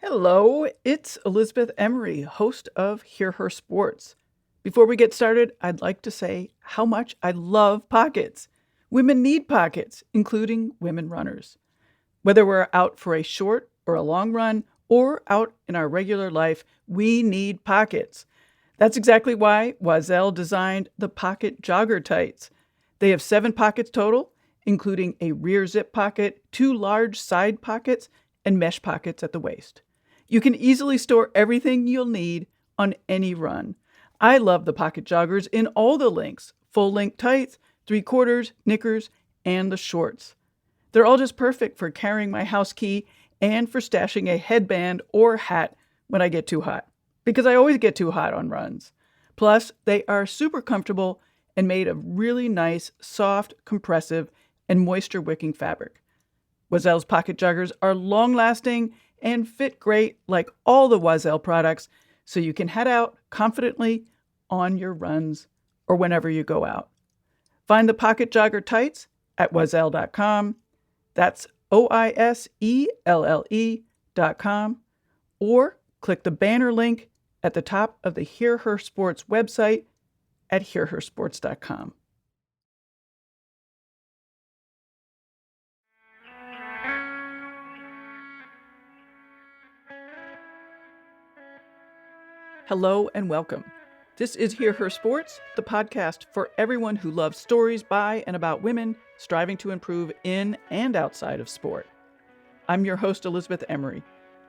Hello, it's Elizabeth Emery, host of Hear Her Sports. Before we get started, I'd like to say how much I love pockets. Women need pockets, including women runners. Whether we're out for a short or a long run, or out in our regular life, we need pockets. That's exactly why Oiselle designed the Pocket Jogger Tights. They have 7 pockets total, including a rear zip pocket, 2 large side pockets, and mesh pockets at the waist. You can easily store everything you'll need on any run. I love the pocket joggers in all the lengths: full-length tights, 3/4, knickers, and the shorts. They're all just perfect for carrying my house key and for stashing a headband or hat when I get too hot, because I always get too hot on runs. Plus, they are super comfortable and made of really nice, soft, compressive, and moisture-wicking fabric. Oiselle's pocket joggers are long-lasting and fit great like all the Oiselle products, so you can head out confidently on your runs or whenever you go out. Find the Pocket Jogger Tights at oiselle.com. That's OISELLE.com. Or click the banner link at the top of the Hear Her Sports website at hearhersports.com. Hello and welcome. This is Hear Her Sports, the podcast for everyone who loves stories by and about women striving to improve in and outside of sport. I'm your host, Elizabeth Emery.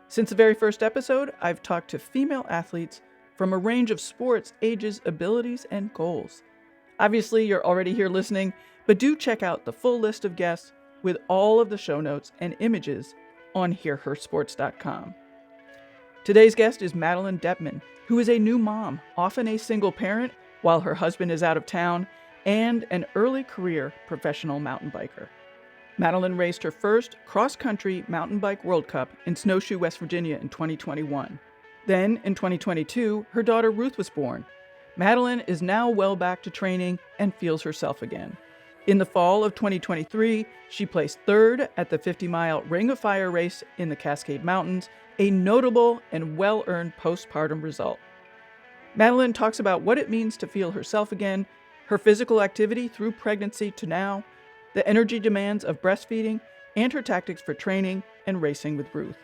Since the very first episode, I've talked to female athletes from a range of sports, ages, abilities, and goals. Obviously, you're already here listening, but do check out the full list of guests with all of the show notes and images on hearhersports.com. Today's guest is Madeline Depman, who is a new mom, often a single parent while her husband is out of town, and an early career professional mountain biker. Madeline raced her first cross-country mountain bike World Cup in Snowshoe, West Virginia in 2021. Then, in 2022, her daughter Ruth was born. Madeline is now well back to training and feels herself again. In the fall of 2023, she placed 3rd at the 50-mile Ring of Fire race in the Cascade Mountains, a notable and well-earned postpartum result. Madeline talks about what it means to feel herself again, her physical activity through pregnancy to now, the energy demands of breastfeeding, and her tactics for training and racing with Ruth.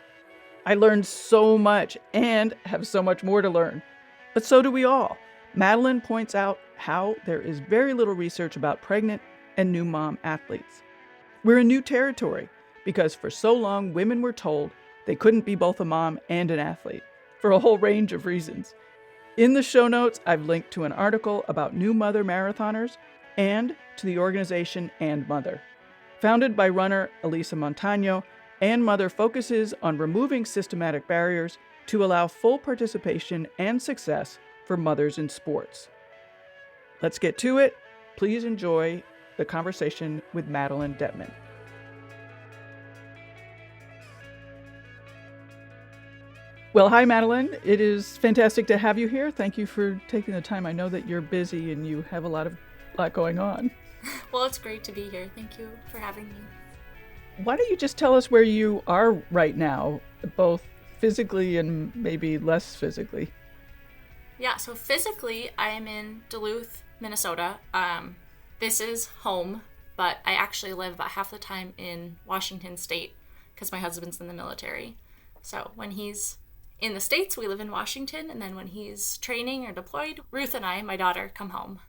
I learned so much and have so much more to learn. But so do we all. Madeline points out how there is very little research about pregnant and new mom athletes. We're in new territory because for so long women were told they couldn't be both a mom and an athlete for a whole range of reasons. In the show notes, I've linked to an article about new mother marathoners and to the organization And Mother. Founded by runner Elisa Montano, And Mother focuses on removing systematic barriers to allow full participation and success for mothers in sports. Let's get to it. Please enjoy the conversation with Madeline Depman. Well, hi, Madeline. It is fantastic to have you here. Thank you for taking the time. I know that you're busy and you have a lot going on. Well, it's great to be here. Thank you for having me. Why don't you just tell us where you are right now, both physically and maybe less physically? Yeah, so physically, I am in Duluth, Minnesota. This is home, but I actually live about half the time in Washington State because my husband's in the military. So when he's in the States, we live in Washington, and then when he's training or deployed, Ruth and I, my daughter, come home.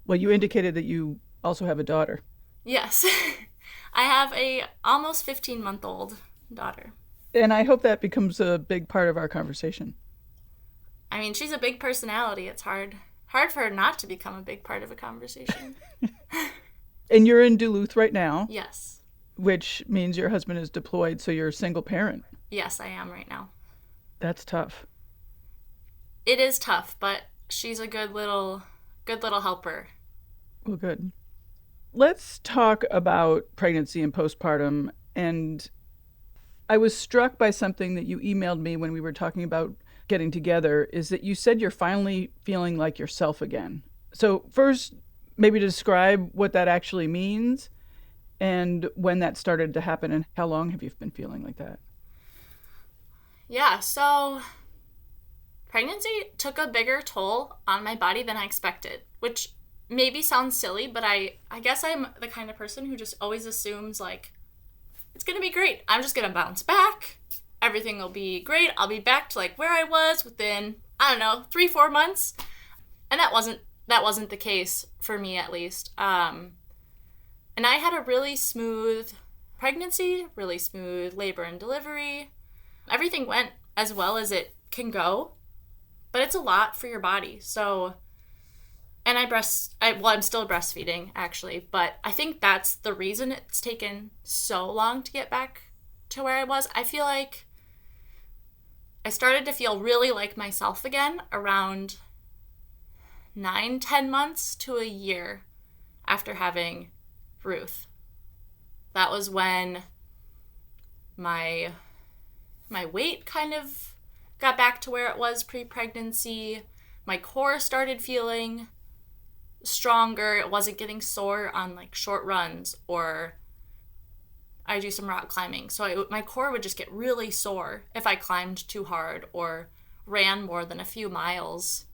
Well, you indicated that you also have a daughter. Yes. I have a almost 15-month-old daughter. And I hope that becomes a big part of our conversation. I mean, she's a big personality. It's hard for her not to become a big part of a conversation. And you're in Duluth right now. Yes. Which means your husband is deployed, so you're a single parent. Yes, I am right now. That's tough. It is tough, but she's a good little helper. Well, good. Let's talk about pregnancy and postpartum. And I was struck by something that you emailed me when we were talking about getting together, is that you said you're finally feeling like yourself again. So first, maybe describe what that actually means and when that started to happen and how long have you been feeling like that? Yeah, so pregnancy took a bigger toll on my body than I expected, which maybe sounds silly, but I guess I'm the kind of person who just always assumes, like, it's going to be great. I'm just going to bounce back. Everything will be great. I'll be back to, like, where I was within, I don't know, 3-4 months. And that wasn't the case for me, at least. And I had a really smooth pregnancy, really smooth labor and delivery. Everything went as well as it can go, but it's a lot for your body. So, and I'm still breastfeeding, actually, but I think that's the reason it's taken so long to get back to where I was. I feel like I started to feel really like myself again around 9-10 months to a year after having Ruth. That was when my weight kind of got back to where it was pre-pregnancy. My core started feeling stronger. It wasn't getting sore on, like, short runs, or I do some rock climbing. So my core would just get really sore if I climbed too hard or ran more than a few miles.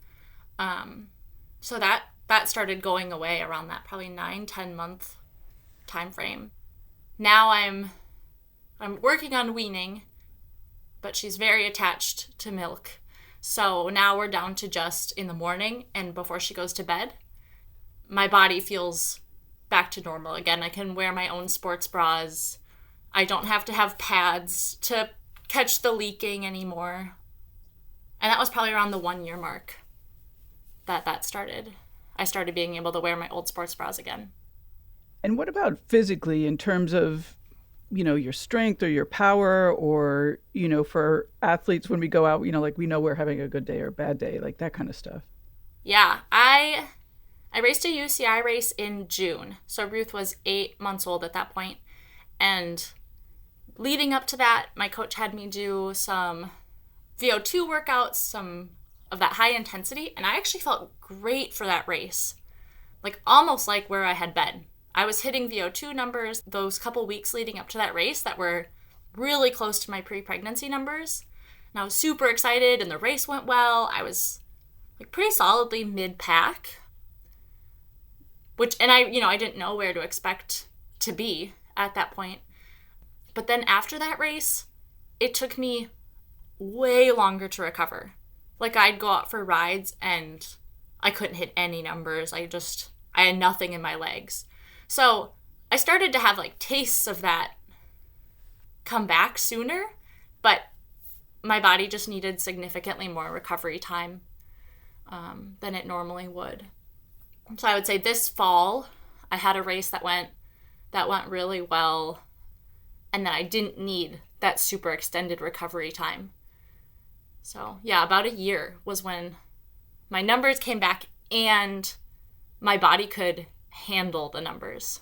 So that started going away around that probably 9-10 month time frame. Now I'm working on weaning, but she's very attached to milk. So now we're down to just in the morning and before she goes to bed, my body feels back to normal again. I can wear my own sports bras. I don't have to have pads to catch the leaking anymore. And that was probably around the 1 year mark that started. I started being able to wear my old sports bras again. And what about physically in terms of, your strength or your power, or, for athletes when we go out, like we know we're having a good day or a bad day, like that kind of stuff? Yeah, I raced a UCI race in June. So Ruth was 8 months old at that point. And leading up to that, my coach had me do some VO2 workouts, some of that high intensity, and I actually felt great for that race. Like almost like where I had been. I was hitting VO2 numbers those couple weeks leading up to that race that were really close to my pre-pregnancy numbers. And I was super excited, and the race went well. I was like pretty solidly mid-pack, and I didn't know where to expect to be at that point. But then after that race, it took me way longer to recover. Like I'd go out for rides and I couldn't hit any numbers. I had nothing in my legs. So I started to have like tastes of that come back sooner, but my body just needed significantly more recovery time than it normally would. So I would say this fall, I had a race that went really well, and then I didn't need that super extended recovery time. So yeah, about a year was when my numbers came back and my body could handle the numbers.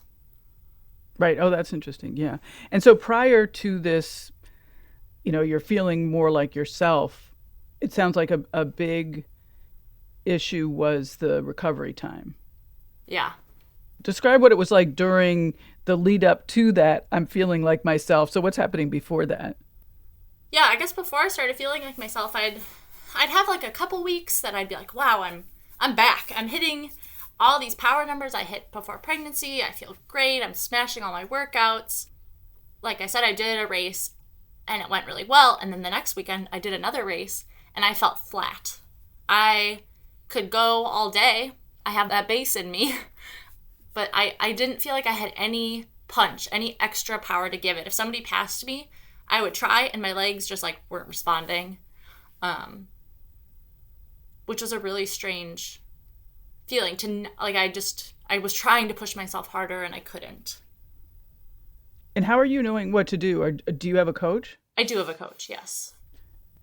Right. Oh, that's interesting. Yeah. And so prior to this, you're feeling more like yourself. It sounds like a big issue was the recovery time. Yeah. Describe what it was like during the lead up to that. I'm feeling like myself. So what's happening before that? Yeah, I guess before I started feeling like myself, I'd have like a couple weeks that I'd be like, wow, I'm back. I'm hitting all these power numbers I hit before pregnancy. I feel great. I'm smashing all my workouts. Like I said, I did a race and it went really well. And then the next weekend I did another race and I felt flat. I could go all day. I have that base in me, but I didn't feel like I had any punch, any extra power to give it. If somebody passed me, I would try and my legs just like weren't responding, which was a really strange feeling to like, I was trying to push myself harder and I couldn't. And how are you knowing what to do? Or do you have a coach? I do have a coach, yes.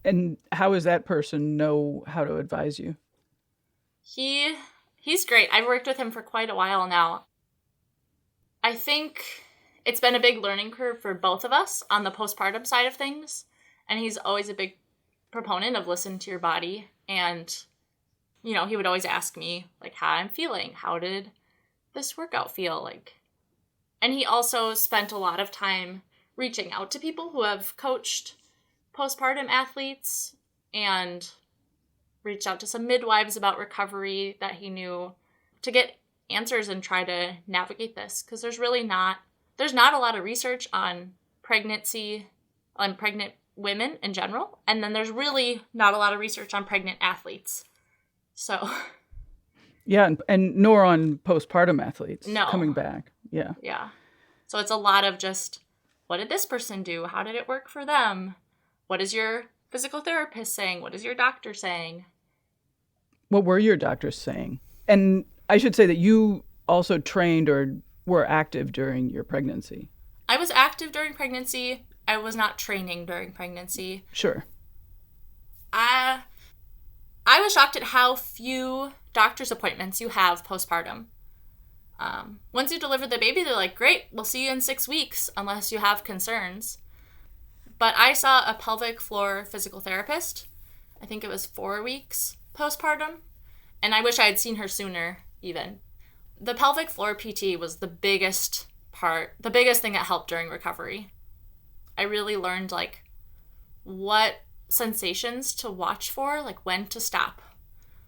And how does that person know how to advise you? He's great. I've worked with him for quite a while now. I think it's been a big learning curve for both of us on the postpartum side of things. And he's always a big proponent of listen to your body. And, he would always ask me, like, how I'm feeling. How did this workout feel? Like, and he also spent a lot of time reaching out to people who have coached postpartum athletes and reached out to some midwives about recovery that he knew to get answers and try to navigate this, because there's not a lot of research on pregnancy, on pregnant women in general, and then there's really not a lot of research on pregnant athletes. So yeah, and nor on postpartum athletes coming back. Yeah. So it's a lot of just, what did this person do? How did it work for them? What is your physical therapist saying? What is your doctor saying? What were your doctors saying? And I should say that you also trained or were active during your pregnancy. I was active during pregnancy. I was not training during pregnancy. Sure. I was shocked at how few doctor's appointments you have postpartum. Once you deliver the baby, they're like, great, we'll see you in 6 weeks, unless you have concerns. But I saw a pelvic floor physical therapist. I think it was 4 weeks postpartum. And I wish I had seen her sooner, even. The pelvic floor PT was the biggest thing that helped during recovery. I really learned, like, what sensations to watch for, like when to stop,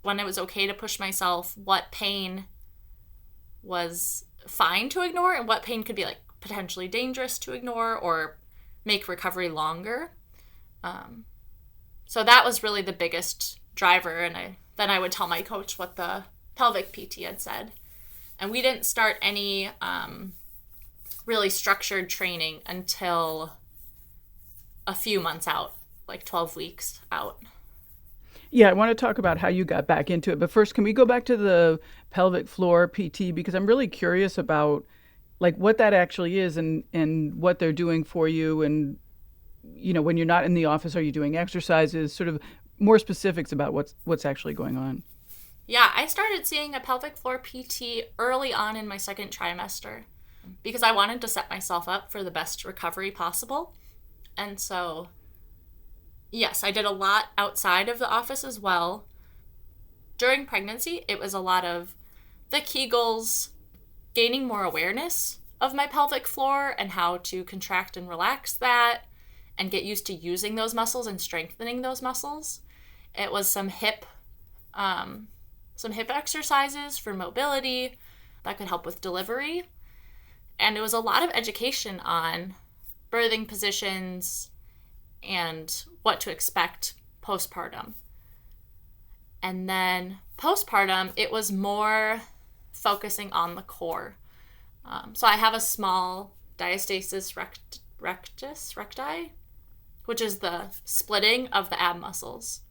when it was okay to push myself, what pain was fine to ignore, and what pain could be, like, potentially dangerous to ignore or make recovery longer. So that was really the biggest driver, and then I would tell my coach what the pelvic PT had said. And we didn't start any really structured training until a few months out, like 12 weeks out. Yeah, I want to talk about how you got back into it. But first, can we go back to the pelvic floor PT? Because I'm really curious about, like, what that actually is and what they're doing for you. And, you know, when you're not in the office, are you doing exercises? Sort of more specifics about what's actually going on. Yeah, I started seeing a pelvic floor PT early on in my second trimester because I wanted to set myself up for the best recovery possible. And so, yes, I did a lot outside of the office as well. During pregnancy, it was a lot of the Kegels, gaining more awareness of my pelvic floor and how to contract and relax that and get used to using those muscles and strengthening those muscles. It was some hip exercises for mobility that could help with delivery. And it was a lot of education on birthing positions and what to expect postpartum. And then postpartum, it was more focusing on the core. So I have a small diastasis recti, which is the splitting of the ab muscles.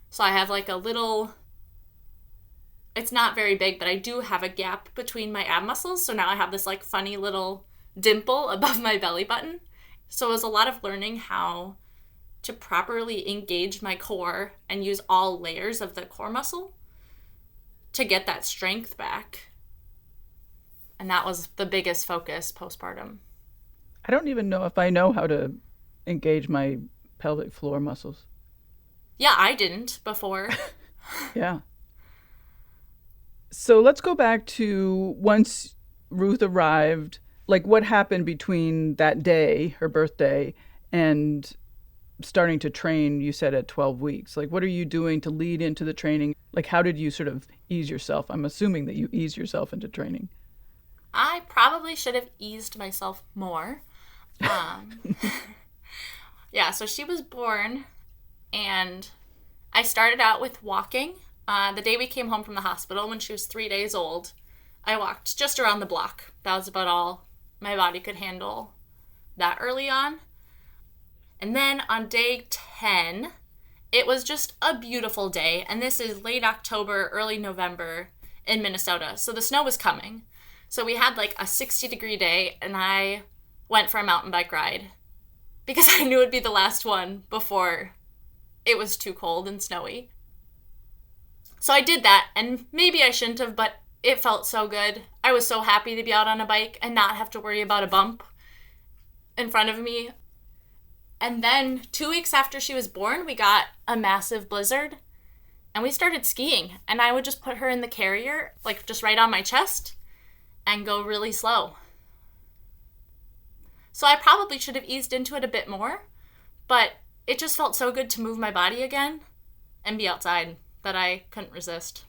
So I have like a little, it's not very big, but I do have a gap between my ab muscles. So now I have this like funny little dimple above my belly button. So it was a lot of learning how to properly engage my core and use all layers of the core muscle to get that strength back. And that was the biggest focus postpartum. I don't even know if I know how to engage my pelvic floor muscles. Yeah, I didn't before. Yeah. So let's go back to once Ruth arrived, like what happened between that day, her birthday, and starting to train, you said at 12 weeks. Like, what are you doing to lead into the training? Like, how did you sort of ease yourself? I'm assuming that you ease yourself into training. I probably should have eased myself more. Yeah, so she was born, and I started out with walking. The day we came home from the hospital, when she was 3 days old, I walked just around the block. That was about all my body could handle that early on. And then on day 10, it was just a beautiful day. And this is late October, early November in Minnesota. So the snow was coming. So we had like a 60-degree day, and I went for a mountain bike ride because I knew it'd be the last one before it was too cold and snowy. So I did that, and maybe I shouldn't have, but it felt so good. I was so happy to be out on a bike and not have to worry about a bump in front of me. And then 2 weeks after she was born, we got a massive blizzard, and we started skiing. And I would just put her in the carrier, like just right on my chest, and go really slow. So I probably should have eased into it a bit more, but it just felt so good to move my body again and be outside that I couldn't resist.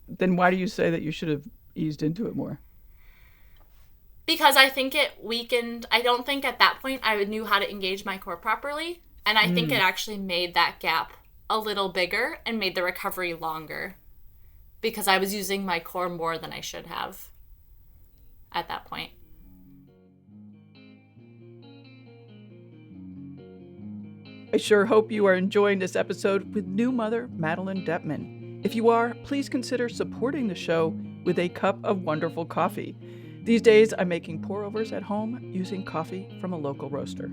Then why do you say that you should have eased into it more? Because I think it weakened. I don't think at that point I knew how to engage my core properly. And I think it actually made that gap a little bigger and made the recovery longer because I was using my core more than I should have at that point. I sure hope you are enjoying this episode with new mother Madeline Depman. If you are, please consider supporting the show with a cup of wonderful coffee. These days, I'm making pour-overs at home using coffee from a local roaster.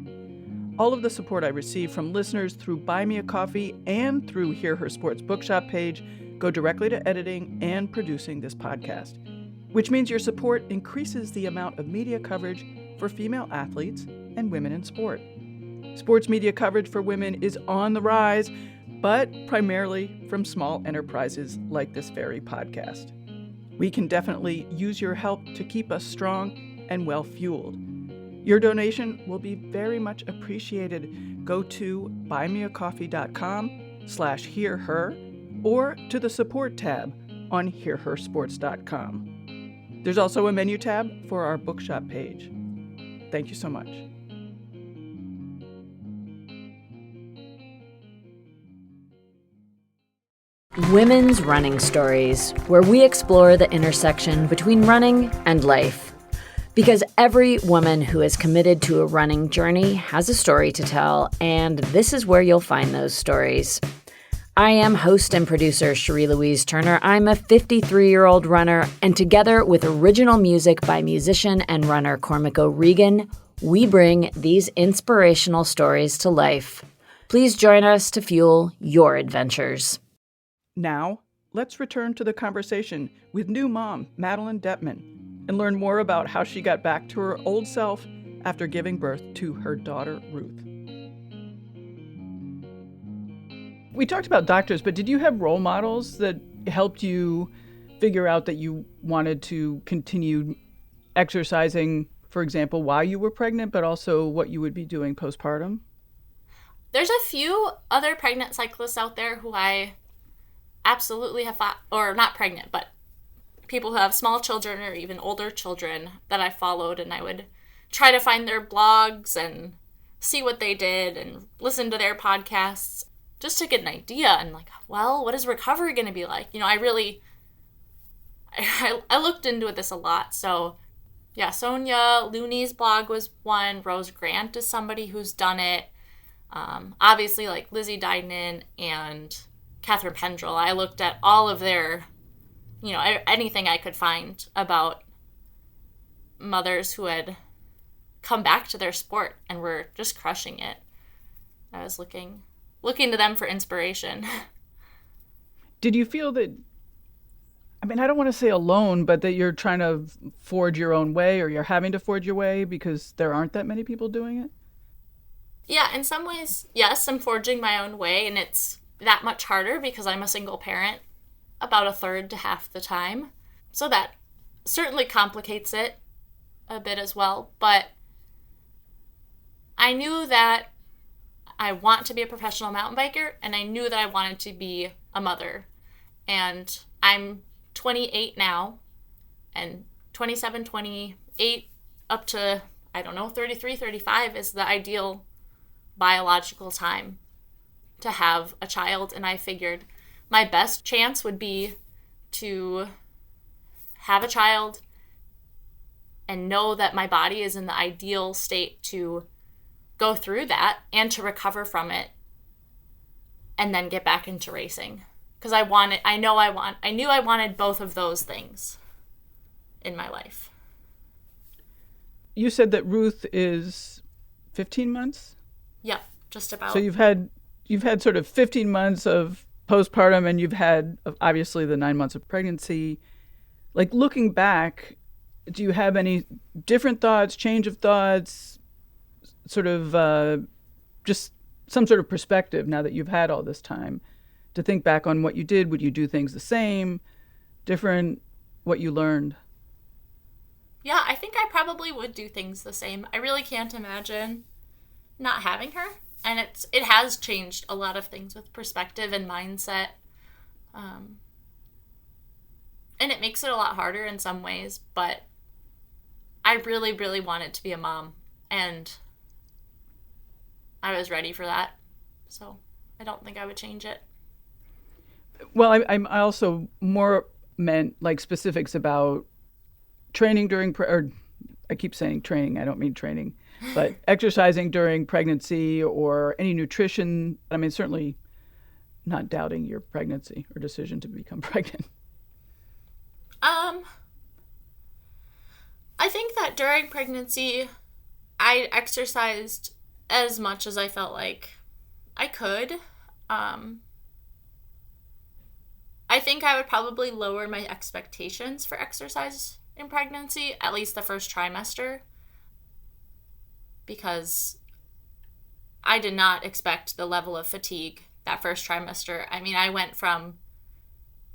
All of the support I receive from listeners through Buy Me a Coffee and through Hear Her Sports Bookshop page go directly to editing and producing this podcast, which means your support increases the amount of media coverage for female athletes and women in sport. Sports media coverage for women is on the rise, but primarily from small enterprises like this very podcast. We can definitely use your help to keep us strong and well-fueled. Your donation will be very much appreciated. Go to buymeacoffee.com/hearher or to the support tab on hearhersports.com. There's also a menu tab for our bookshop page. Thank you so much. Women's Running Stories, where we explore the intersection between running and life. Because every woman who is committed to a running journey has a story to tell, and this is where you'll find those stories. I am host and producer Cherie Louise Turner. I'm a 53-year-old runner, and together with original music by musician and runner Cormac O'Regan, we bring these inspirational stories to life. Please join us to fuel your adventures. Now, let's return to the conversation with new mom, Madeline Depman, and learn more about how she got back to her old self after giving birth to her daughter, Ruth. We talked about doctors, but did you have role models that helped you figure out that you wanted to continue exercising, for example, while you were pregnant, but also what you would be doing postpartum? There's a few other pregnant cyclists out there who I absolutely have or not pregnant, but people who have small children or even older children that I followed, and I would try to find their blogs and see what they did and listen to their podcasts just to get an idea and like, well, what is recovery going to be like? You know, I looked into this a lot. So yeah, Sonia Looney's blog was one. Rose Grant is somebody who's done it. Obviously like Lizzie Dinan and Catherine Pendrell. I looked at all of their, anything I could find about mothers who had come back to their sport and were just crushing it. I was looking to them for inspiration. Did you feel that, I don't want to say alone, but that you're trying to forge your own way, or you're having to forge your way because there aren't that many people doing it? Yeah, in some ways, yes, I'm forging my own way, and it's that much harder because I'm a single parent about a third to half the time. So that certainly complicates it a bit as well. But I knew that I want to be a professional mountain biker, and I knew that I wanted to be a mother. And I'm 28 now, and 27, 28 up to, 33, 35 is the ideal biological time to have a child. And I figured my best chance would be to have a child and know that my body is in the ideal state to go through that and to recover from it and then get back into racing. Because I knew I wanted both of those things in my life. You said that Ruth is 15 months? Yep, just about. So you've had sort of 15 months of postpartum, and you've had obviously the 9 months of pregnancy. Like, looking back, do you have any different thoughts, change of thoughts, sort of just some sort of perspective now that you've had all this time to think back on what you did? Would you do things the same, different, what you learned? Yeah, I think I probably would do things the same. I really can't imagine not having her. And it has changed a lot of things with perspective and mindset. And it makes it a lot harder in some ways, but I really, really wanted to be a mom, and I was ready for that. So I don't think I would change it. Well, I also more meant like specifics about training during, or I keep saying training, I don't mean training, but exercising during pregnancy or any nutrition. I mean, certainly not doubting your pregnancy or decision to become pregnant. I think that during pregnancy, I exercised as much as I felt like I could. I think I would probably lower my expectations for exercise in pregnancy, at least the first trimester, because I did not expect the level of fatigue that first trimester. I mean, I went from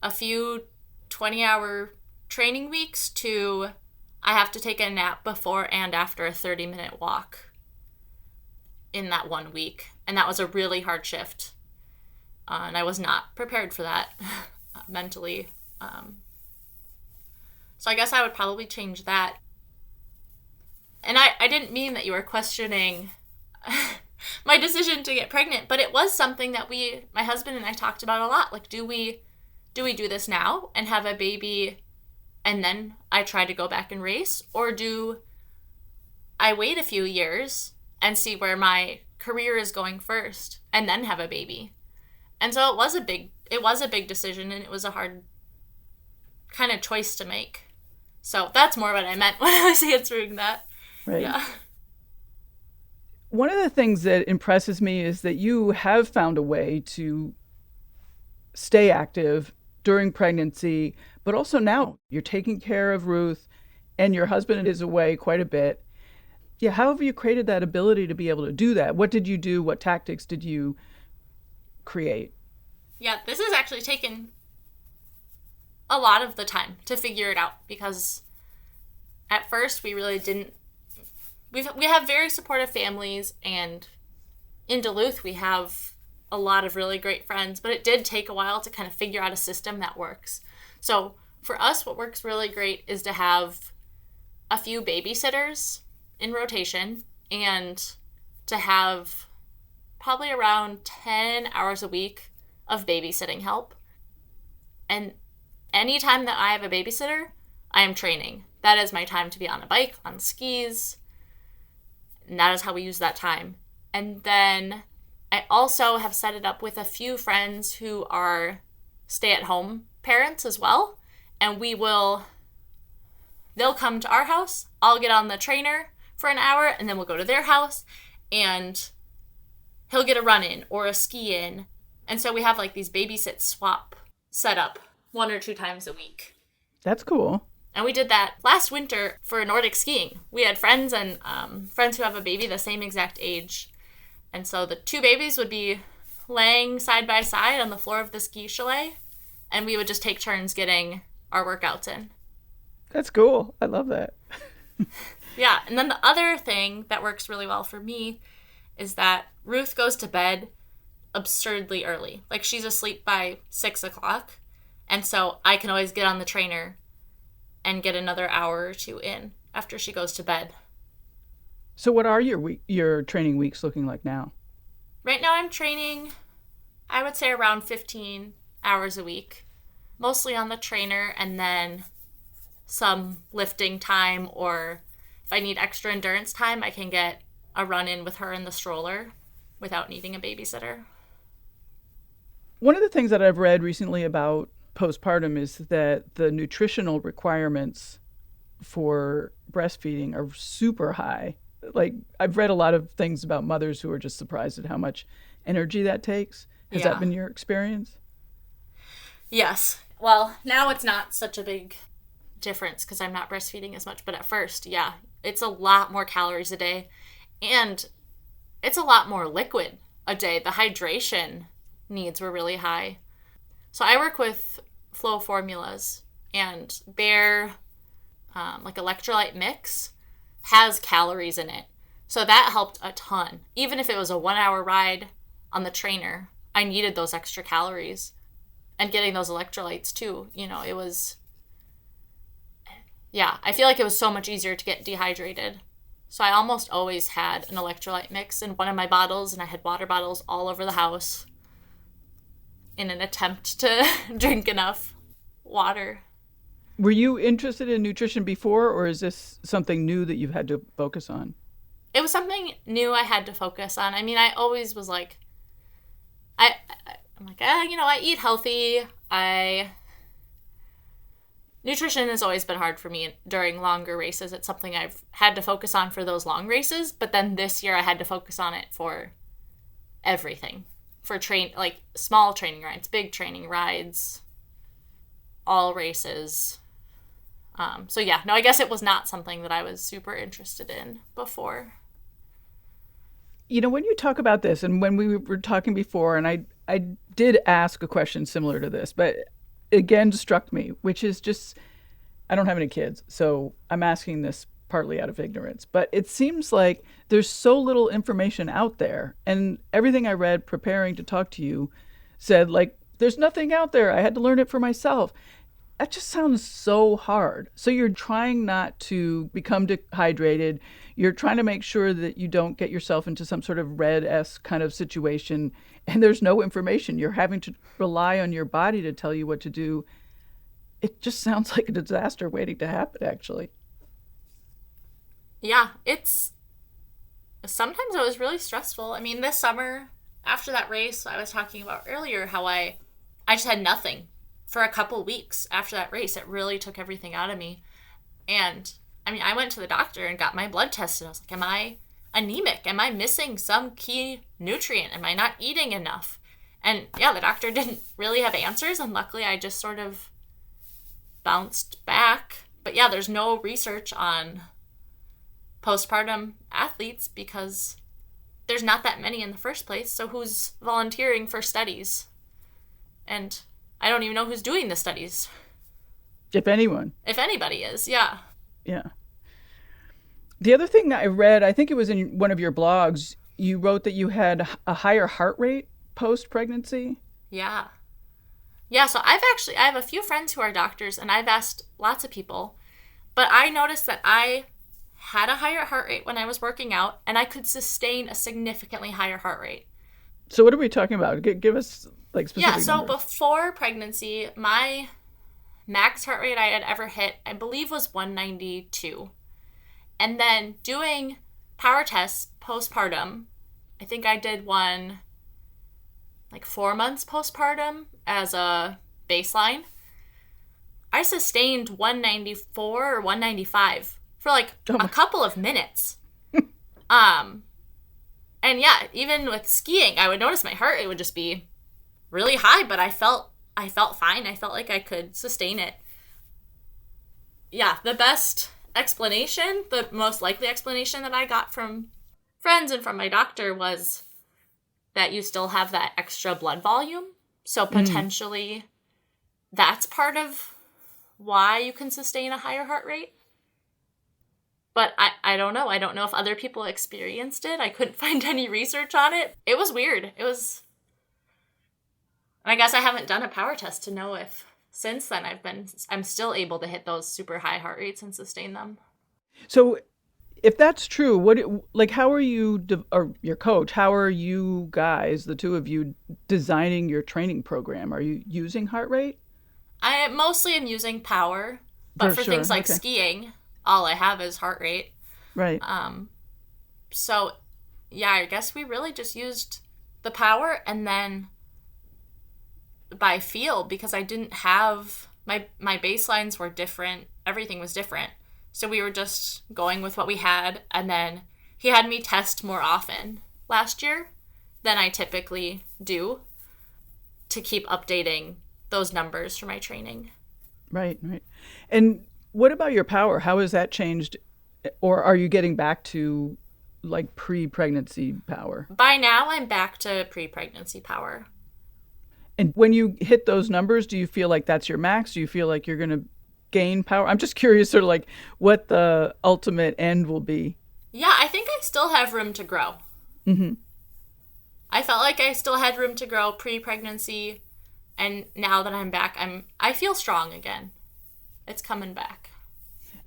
a few 20-hour training weeks to I have to take a nap before and after a 30-minute walk in that 1 week. And that was a really hard shift. And I was not prepared for that mentally. So I guess I would probably change that. And I didn't mean that you were questioning my decision to get pregnant, but it was something that my husband and I talked about a lot. Like, do we do this now and have a baby and then I try to go back and race? Or do I wait a few years and see where my career is going first and then have a baby? And so it was a big decision, and it was a hard kind of choice to make. So that's more what I meant when I was answering that. Right. Yeah. One of the things that impresses me is that you have found a way to stay active during pregnancy, but also now you're taking care of Ruth and your husband is away quite a bit. Yeah, how have you created that ability to be able to do that? What did you do? What tactics did you create? Yeah, this has actually taken a lot of the time to figure it out, because at first we really didn't. We have very supportive families, and in Duluth we have a lot of really great friends, but it did take a while to kind of figure out a system that works. So for us, what works really great is to have a few babysitters in rotation and to have probably around 10 hours a week of babysitting help. And anytime that I have a babysitter, I am training. That is my time to be on a bike, on skis, and that is how we use that time. And then I also have set it up with a few friends who are stay-at-home parents as well. And they'll come to our house, I'll get on the trainer for an hour, and then we'll go to their house, and he'll get a run-in or a ski-in. And so we have like these babysit swap set up 1 or 2 times a week. That's cool. And we did that last winter for Nordic skiing. We had friends and friends who have a baby the same exact age. And so the 2 babies would be laying side by side on the floor of the ski chalet, and we would just take turns getting our workouts in. That's cool. I love that. Yeah, and then the other thing that works really well for me is that Ruth goes to bed absurdly early. Like, she's asleep by 6 o'clock, and so I can always get on the trainer and get another hour or 2 in after she goes to bed. So what are your training weeks looking like now? Right now I'm training, I would say, around 15 hours a week, mostly on the trainer, and then some lifting time, or if I need extra endurance time, I can get a run-in with her in the stroller without needing a babysitter. One of the things that I've read recently about postpartum is that the nutritional requirements for breastfeeding are super high. Like, I've read a lot of things about mothers who are just surprised at how much energy that takes. Has that been your experience? Yes. Well, now it's not such a big difference because I'm not breastfeeding as much, but at first, yeah, it's a lot more calories a day, and it's a lot more liquid a day. The hydration needs were really high. So I work with Flow formulas, and their like electrolyte mix has calories in it. So that helped a ton. Even if it was a 1-hour ride on the trainer, I needed those extra calories. And getting those electrolytes too. It was... Yeah, I feel like it was so much easier to get dehydrated. So I almost always had an electrolyte mix in one of my bottles, and I had water bottles all over the house in an attempt to drink enough water. Were you interested in nutrition before, or is this something new that you've had to focus on? It was something new I had to focus on. I mean, I always was like, I'm like, I eat healthy. Nutrition has always been hard for me during longer races. It's something I've had to focus on for those long races. But then this year I had to focus on it for everything. For small training rides, big training rides, all races. I guess it was not something that I was super interested in before. When you talk about this, and when we were talking before, and I did ask a question similar to this, but again struck me, which is just, I don't have any kids, so I'm asking this partly out of ignorance, but it seems like there's so little information out there, and everything I read preparing to talk to you said, there's nothing out there. I had to learn it for myself. That just sounds so hard. So you're trying not to become dehydrated. You're trying to make sure that you don't get yourself into some sort of red-esque kind of situation, and there's no information. You're having to rely on your body to tell you what to do. It just sounds like a disaster waiting to happen, actually. Yeah, sometimes it was really stressful. I mean, this summer, after that race I was talking about earlier, how I just had nothing for a couple weeks after that race. It really took everything out of me. And I mean, I went to the doctor and got my blood tested. I was like, am I anemic? Am I missing some key nutrient? Am I not eating enough? And yeah, the doctor didn't really have answers. And luckily I just sort of bounced back. But yeah, there's no research on postpartum athletes because there's not that many in the first place. So who's volunteering for studies? And I don't even know who's doing the studies. If anyone. If anybody is, yeah. Yeah. The other thing that I read, I think it was in one of your blogs, you wrote that you had a higher heart rate post-pregnancy. Yeah. Yeah, so I have a few friends who are doctors, and I've asked lots of people, but I noticed that I had a higher heart rate when I was working out, and I could sustain a significantly higher heart rate. So what are we talking about? Give us specific numbers. So before pregnancy, my max heart rate I had ever hit, I believe, was 192. And then doing power tests postpartum, I think I did one 4 months postpartum as a baseline. I sustained 194 or 195 for a couple of minutes. And yeah, even with skiing, I would notice my heart rate would just be really high, but I felt fine. I felt like I could sustain it. Yeah, the best explanation, the most likely explanation that I got from friends and from my doctor was that you still have that extra blood volume. So potentially that's part of why you can sustain a higher heart rate. But I don't know. I don't know if other people experienced it. I couldn't find any research on it. It was weird. I guess I haven't done a power test to know if since then I'm still able to hit those super high heart rates and sustain them. So if that's true, how are you, or your coach, how are you guys, the two of you, designing your training program? Are you using heart rate? I mostly am using power, but for things like skiing, all I have is heart rate. Right. So yeah, I guess we really just used the power and then by feel, because I didn't have my baselines were different. Everything was different. So we were just going with what we had. And then he had me test more often last year than I typically do to keep updating those numbers for my training. Right. And what about your power? How has that changed? Or are you getting back to pre-pregnancy power? By now, I'm back to pre-pregnancy power. And when you hit those numbers, do you feel like that's your max? Do you feel like you're going to gain power? I'm just curious what the ultimate end will be. Yeah, I think I I still have room to grow. Mm-hmm. I felt like I still had room to grow pre-pregnancy, and now that I'm back, I feel strong again. It's coming back.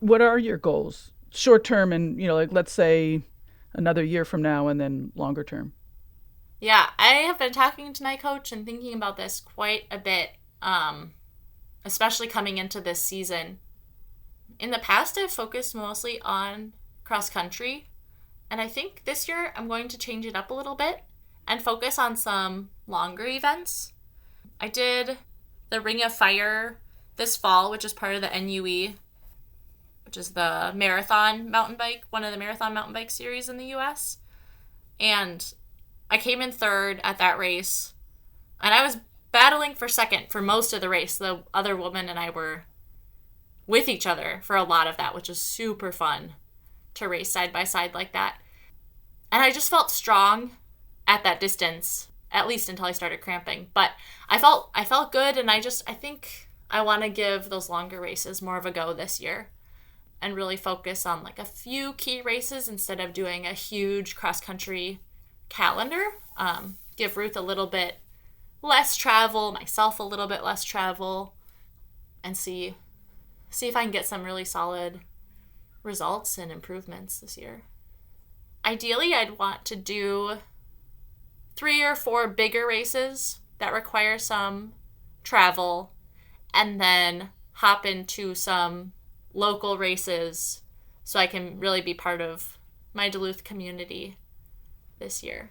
What are your goals? Short term and, like let's say another year from now, and then longer term. Yeah, I have been talking to my coach and thinking about this quite a bit, especially coming into this season. In the past, I've focused mostly on cross country, and I think this year I'm going to change it up a little bit and focus on some longer events. I did the Ring of Fire this fall, which is part of the NUE, which is the marathon mountain bike, one of the marathon mountain bike series in the US. And I came in third at that race, and I was battling for second for most of the race. The other woman and I were with each other for a lot of that, which was super fun to race side by side like that. And I just felt strong at that distance, at least until I started cramping. But I felt good, and I think I want to give those longer races more of a go this year and really focus on like a few key races instead of doing a huge cross-country calendar. Give Ruth a little bit less travel, myself a little bit less travel, and see if I can get some really solid results and improvements this year. Ideally, I'd want to do 3 or 4 bigger races that require some travel, and then hop into some local races so I can really be part of my Duluth community this year.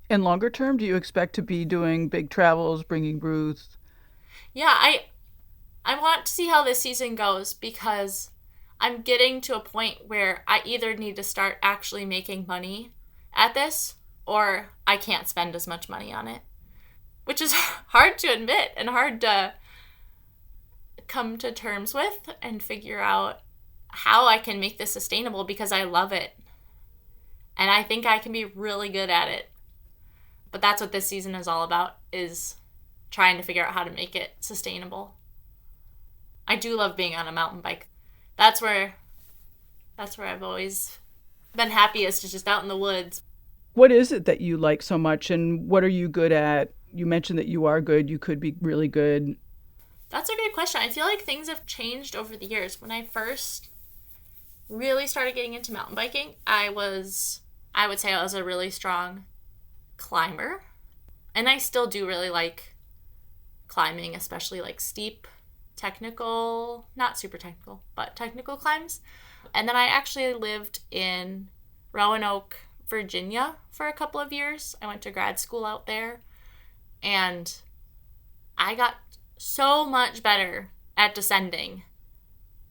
And longer term, do you expect to be doing big travels, bringing Ruth? Yeah, I want to see how this season goes, because I'm getting to a point where I either need to start actually making money at this, or I can't spend as much money on it, which is hard to admit and hard to come to terms with and figure out how I can make this sustainable, because I love it. And I think I can be really good at it. But that's what this season is all about, is trying to figure out how to make it sustainable. I do love being on a mountain bike. That's where I've always been happiest, is just out in the woods. What is it that you like so much, and what are you good at? You mentioned that you are good. You could be really good. That's a good question. I feel like things have changed over the years. When I first really started getting into mountain biking, I would say I was a really strong climber. And I still do really like climbing, especially like steep, technical, not super technical, but technical climbs. And then I actually lived in Roanoke, Virginia for a couple of years. I went to grad school out there, and I got so much better at descending,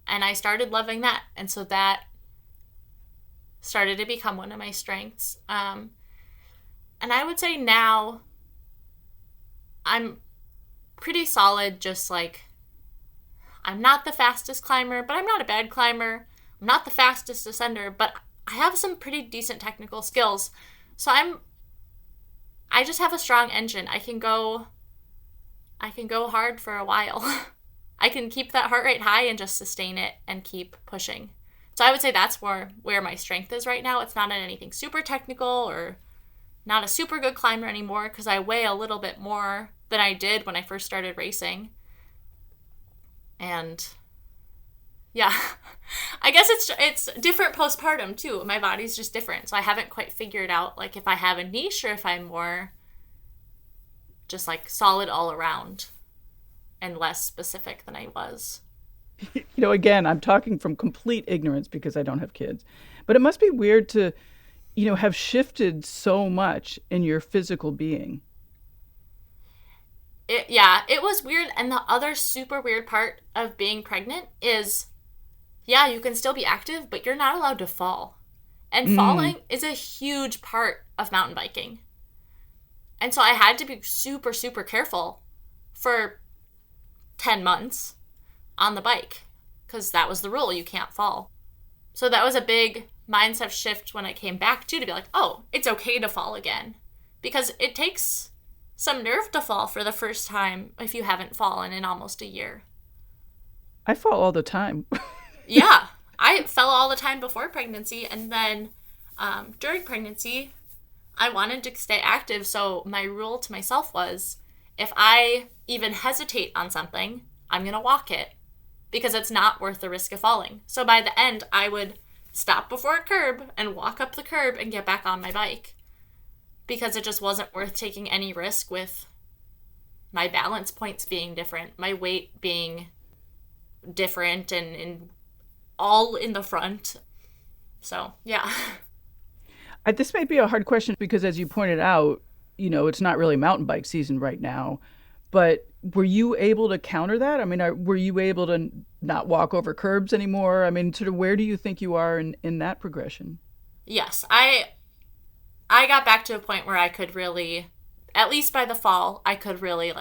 and I started loving that. And so that started to become one of my strengths. And I would say now I'm pretty solid, just like I'm not the fastest climber, but I'm not a bad climber. I'm not the fastest descender, but I have some pretty decent technical skills. So I just have a strong engine. I can go hard for a while. I can keep that heart rate high and just sustain it and keep pushing. So I would say that's where my strength is right now. It's not in anything super technical or not a super good climber anymore, because I weigh a little bit more than I did when I first started racing. And yeah, I guess it's different postpartum too. My body's just different. So I haven't quite figured out like if I have a niche or if I'm more just like solid all around and less specific than I was. Again, I'm talking from complete ignorance because I don't have kids. But it must be weird to, have shifted so much in your physical being. It was weird. And the other super weird part of being pregnant is, yeah, you can still be active, but you're not allowed to fall. And falling is a huge part of mountain biking. And so I had to be super, super careful for 10 months on the bike, because that was the rule. You can't fall. So that was a big mindset shift when I came back too, to be like, oh, it's okay to fall again. Because it takes some nerve to fall for the first time if you haven't fallen in almost a year. I fall all the time. Yeah, I fell all the time before pregnancy, and then During pregnancy, I wanted to stay active, so my rule to myself was, if I even hesitate on something, I'm going to walk it, because it's not worth the risk of falling. So by the end, I would stop before a curb and walk up the curb and get back on my bike, because it just wasn't worth taking any risk with my balance points being different, my weight being different, and all in the front. So, yeah. This may be a hard question because, as you pointed out, it's not really mountain bike season right now. But were you able to counter that? I mean, were you able to not walk over curbs anymore? I mean, sort of where do you think you are in that progression? Yes, I got back to a point where I could really, at least by the fall, I could really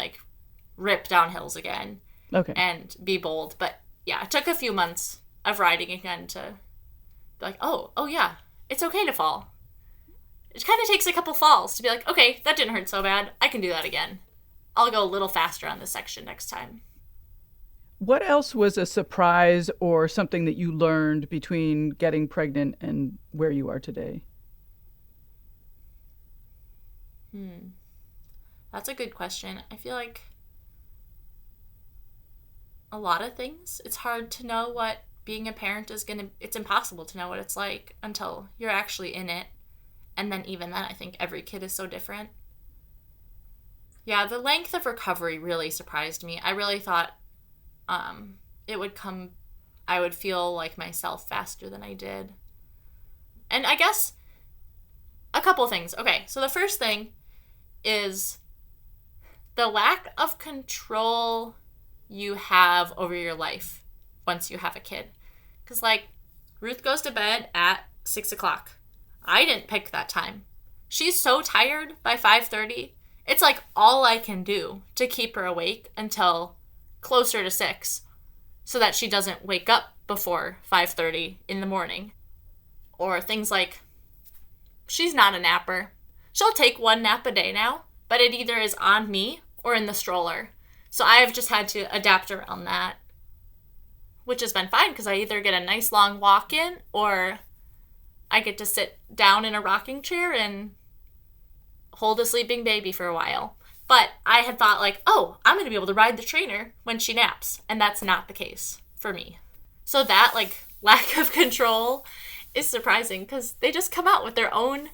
rip down hills again. Okay. And be bold. But yeah, it took a few months of riding again to be like, oh yeah, it's okay to fall. It kind of takes a couple falls to be like, okay, that didn't hurt so bad. I can do that again. I'll go a little faster on this section next time. What else was a surprise or something that you learned between getting pregnant and where you are today? That's a good question. I feel like a lot of things. It's hard to know what being a parent it's impossible to know what it's like until you're actually in it. And then even then, I think every kid is so different. Yeah, the length of recovery really surprised me. I really thought it would come, I would feel like myself faster than I did. And I guess a couple things. Okay, so the first thing is the lack of control you have over your life once you have a kid. Because, Ruth goes to bed at 6 o'clock. I didn't pick that time. She's so tired by 5:30. It's all I can do to keep her awake until closer to 6 so that she doesn't wake up before 5:30 in the morning. Or things like, she's not a napper. She'll take one nap a day now, but it either is on me or in the stroller. So I've just had to adapt around that, which has been fine because I either get a nice long walk in or I get to sit down in a rocking chair and hold a sleeping baby for a while. But I had thought I'm going to be able to ride the trainer when she naps. And that's not the case for me. So that lack of control is surprising because they just come out with their own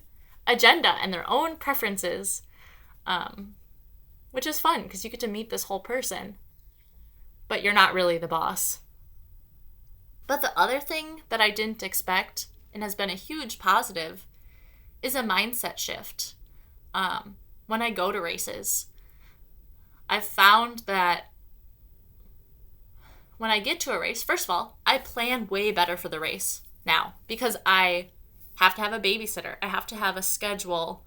agenda and their own preferences, which is fun because you get to meet this whole person, but you're not really the boss. But the other thing that I didn't expect and has been a huge positive is a mindset shift. When I go to races, I've found that when I get to a race, first of all, I plan way better for the race now because I have to have a babysitter. I have to have a schedule.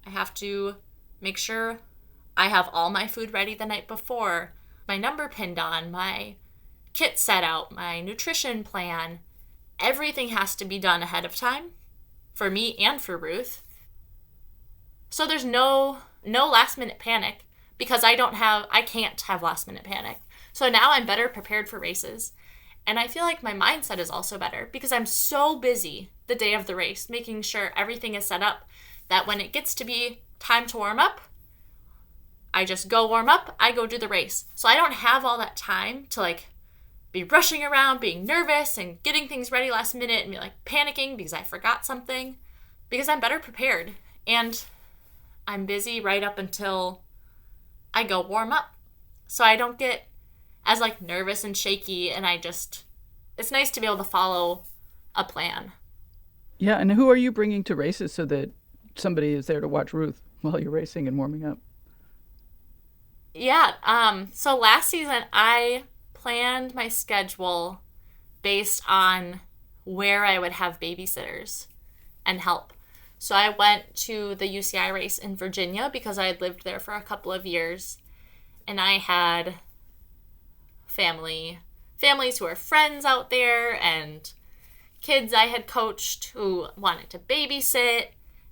I have to make sure I have all my food ready the night before, my number pinned on, my kit set out, my nutrition plan. Everything has to be done ahead of time for me and for Ruth. So there's no last minute panic because I can't have last minute panic. So now I'm better prepared for races. And I feel like my mindset is also better because I'm so busy the day of the race, making sure everything is set up that when it gets to be time to warm up, I just go warm up, I go do the race. So I don't have all that time to be rushing around, being nervous and getting things ready last minute and be panicking because I forgot something, because I'm better prepared. And I'm busy right up until I go warm up. So I don't get as nervous and shaky, and it's nice to be able to follow a plan. Yeah, and who are you bringing to races so that somebody is there to watch Ruth while you're racing and warming up? Yeah, so last season I planned my schedule based on where I would have babysitters and help. So I went to the UCI race in Virginia because I had lived there for a couple of years, and I had families who are friends out there and kids I had coached who wanted to babysit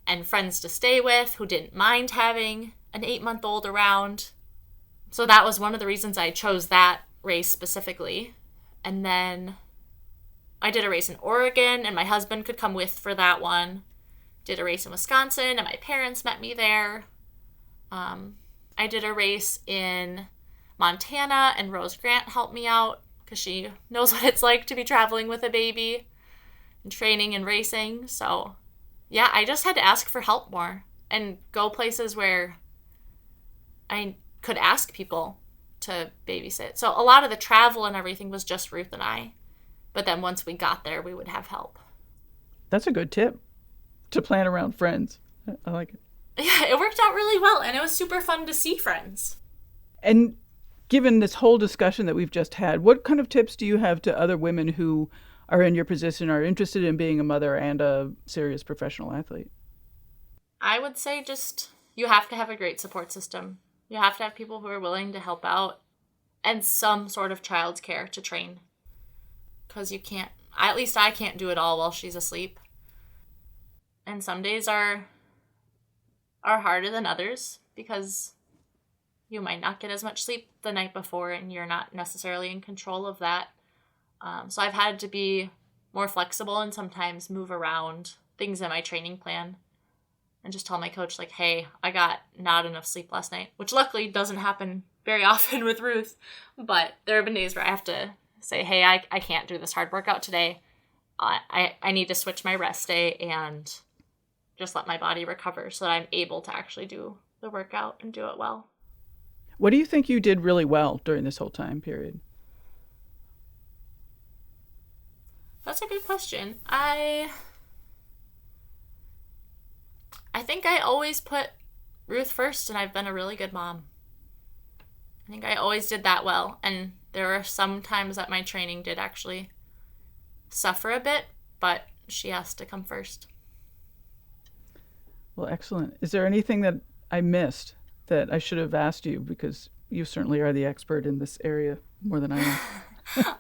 and friends to stay with who didn't mind having an 8-month-old around. So that was one of the reasons I chose that race specifically. And then I did a race in Oregon and my husband could come with for that one. did a race in Wisconsin, and my parents met me there. I did a race in Montana, and Rose Grant helped me out because she knows what it's like to be traveling with a baby and training and racing. So, yeah, I just had to ask for help more and go places where I could ask people to babysit. So a lot of the travel and everything was just Ruth and I. But then once we got there, we would have help. That's a good tip, to plan around friends. I like it. Yeah, it worked out really well, and it was super fun to see friends. And given this whole discussion that we've just had, what kind of tips do you have to other women who are in your position, are interested in being a mother and a serious professional athlete? I would say just you have to have a great support system. You have to have people who are willing to help out and some sort of childcare to train. Because you can't, at least I can't do it all while she's asleep. And some days are harder than others because you might not get as much sleep the night before and you're not necessarily in control of that. So I've had to be more flexible and sometimes move around things in my training plan and just tell my coach, like, hey, I got not enough sleep last night, which luckily doesn't happen very often with Ruth. But there have been days where I have to say, hey, I can't do this hard workout today. I need to switch my rest day and just let my body recover so that I'm able to actually do the workout and do it well. What do you think you did really well during this whole time period? That's a good question. I think I always put Ruth first, and I've been a really good mom. I think I always did that well, and there were some times that my training did actually suffer a bit, but she has to come first. Well, excellent. Is there anything that I missed that I should have asked you? Because you certainly are the expert in this area more than I am.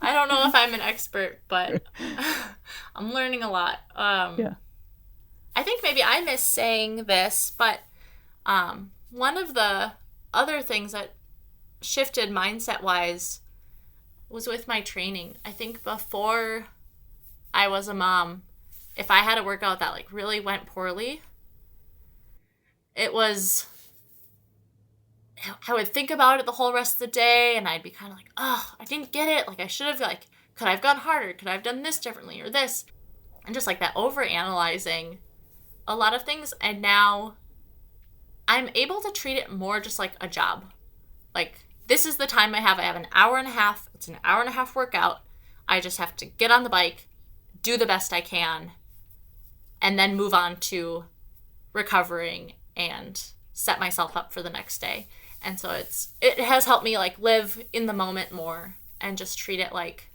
I don't know if I'm an expert, but I'm learning a lot. Yeah. I think maybe I missed saying this, but one of the other things that shifted mindset-wise was with my training. I think before I was a mom, if I had a workout that like really went poorly, it was, I would think about it the whole rest of the day and I'd be kind of like, oh, I didn't get it. Like I should have, like, could I have gone harder? Could I have done this differently or this? And just like that over-analyzing a lot of things. And now I'm able to treat it more just like a job. Like, this is the time I have. I have an hour and a half. It's an hour and a half workout. I just have to get on the bike, do the best I can, and then move on to recovering and set myself up for the next day. And so it has helped me like live in the moment more and just treat it like,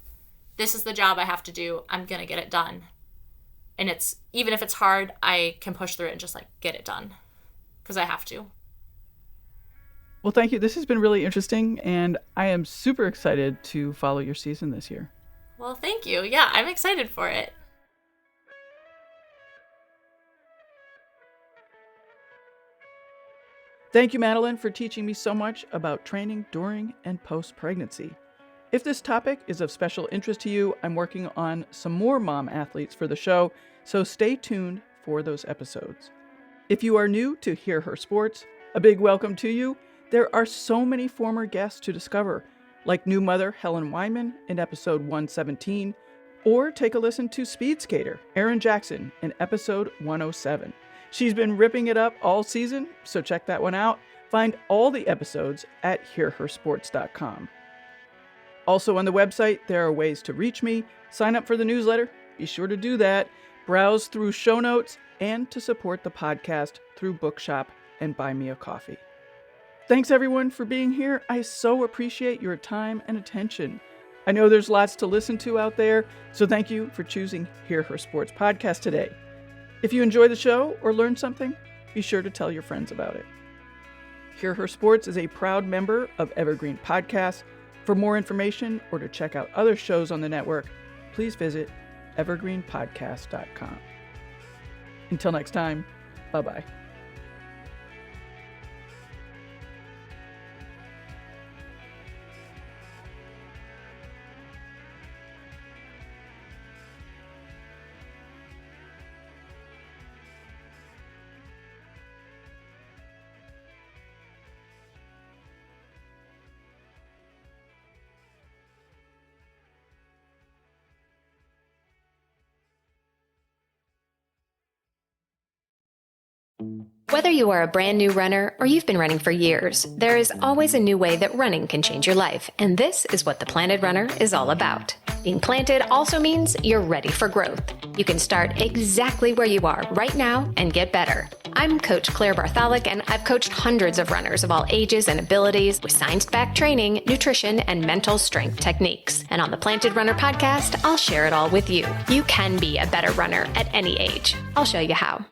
this is the job I have to do. I'm going to get it done. And it's, even if it's hard, I can push through it and just like get it done because I have to. Well, thank you. This has been really interesting, and I am super excited to follow your season this year. Well, thank you. Yeah, I'm excited for it. Thank you, Madeline, for teaching me so much about training during and post-pregnancy. If this topic is of special interest to you, I'm working on some more mom athletes for the show, so stay tuned for those episodes. If you are new to Hear Her Sports, a big welcome to you. There are so many former guests to discover, like new mother Helen Wyman in episode 117, or take a listen to speed skater Erin Jackson in episode 107. She's been ripping it up all season, so check that one out. Find all the episodes at hearhersports.com. Also on the website, there are ways to reach me, sign up for the newsletter, be sure to do that, browse through show notes, and to support the podcast through Bookshop and Buy Me a Coffee. Thanks everyone for being here. I so appreciate your time and attention. I know there's lots to listen to out there, so thank you for choosing Hear Her Sports Podcast today. If you enjoy the show or learn something, be sure to tell your friends about it. Hear Her Sports is a proud member of Evergreen Podcasts. For more information or to check out other shows on the network, please visit evergreenpodcast.com. Until next time, bye-bye. Whether you are a brand new runner or you've been running for years, there is always a new way that running can change your life, and this is what the Planted Runner is all about. Being planted also means you're ready for growth. You can start exactly where you are right now and get better. I'm Coach Claire Bartholic, and I've coached hundreds of runners of all ages and abilities with science-backed training, nutrition, and mental strength techniques. And on the Planted Runner podcast, I'll share it all with you. You can be a better runner at any age. I'll show you how.